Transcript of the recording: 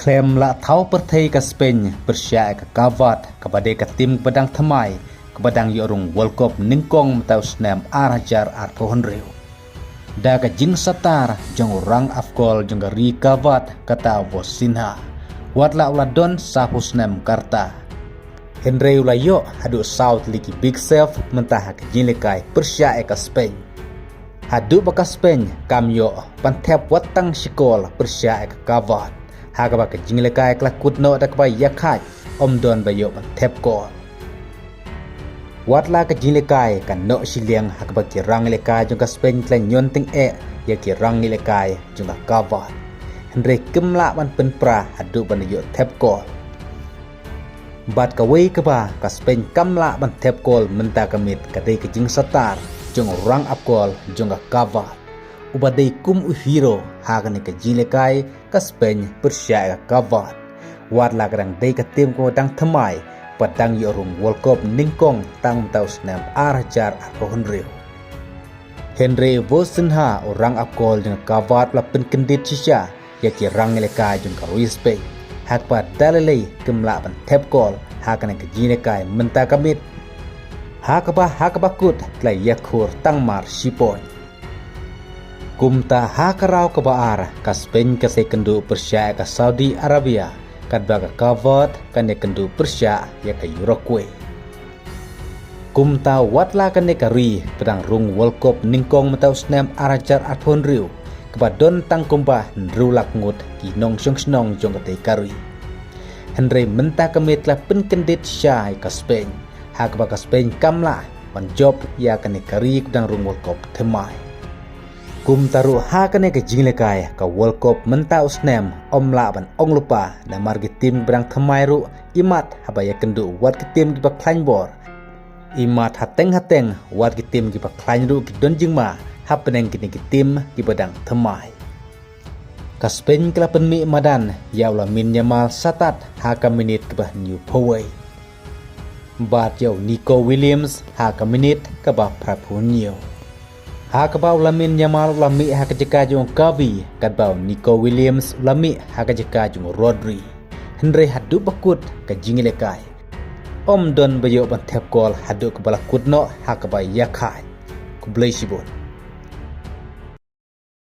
Klaim la tahu pertai ke Spain Persia ke Kavat kepada ke tim pedang Thamai kepada yorung World Cup ningkong matau senam arajar arpohon riu. Da ke jing satar jong orang afkol jong ri Kavat kata Vosinha. Watla uladon sapu senam karta. Henry ulayo hadu South Liki Big Self mentah ke jinglekai Persia ke Spain. Hadu baka Spain kamyo pantep watang sikol Persia ke Kavat. Hagaba ke jinglekai kelakut no dak ba yakai omdon bayo pantep ko. Watla ke jinglekai kan no siliang hagaba ki rang lekai jong ka Spain klan nyonting ya ki rang lekai jong ka Kavat. Henry kemla ban penpra hadu ban yo tep ko. Bat ka wei ka ba ka Spain kamla ban tep kol menta kamit ka dei ke jing satar jong rang apkol jong ka Kavat. Ubadai kum uhiro hagani ke jinglekai ka Spain Persia ka Kavat. Watla kadang dei ka tim ko dang Thamai padang yorung World Cup ningkong tang tau senam arajar arpohon riu. Henry Vosinha orang apkol jong Kavat la penkendit sisa ya ki rang lekai jong ka Spain. Hakpa dalalai kemla ban tep kol hakana ke jinglekai menta kamit. Hakaba kut klai yakur tang mar sipon. Kumta hakarau ke baar ka Spain ke sekendu Persia ke Saudi Arabia kadba ka Kavat kan kendu Persia ya ke Uruguay. Kumta watla kan ka ri pedang rung World Cup ningkong matau senam arajar arpon riu kepadon tang kumpa nrulak ngut ki nong snong jong ka kari. Henry menta kemit la penkendit syai ka Spain. Hakba ka Spain kamla wan job ya kan kari pedang rung World Cup Thamai. Kum taru hakane ke jinglekai ka World Cup menta usnem omla ban ong lupa na margi tim berang Thamai ru imat habaya kendu wat ke tim ki baklain bor. Imat hateng wat ke tim ki baklain ru ki don jingma hapeneng kini ki tim ki badang Thamai. Ka Spain kelapen mi madan yaula min Yamal satat haka minit ke bah New Poway. Bat yaw Nico Williams haka minit ke bah Prapunyo. Hakabau lamin Yamal lami hakajeka jong Gavi kadbau Nico Williams lami hakajeka jong Rodri. Henry hadu bakut ka jinglekai. Om don bayo ban tep kol hadu ke balakut no hakabai yakai. Kublai sibun.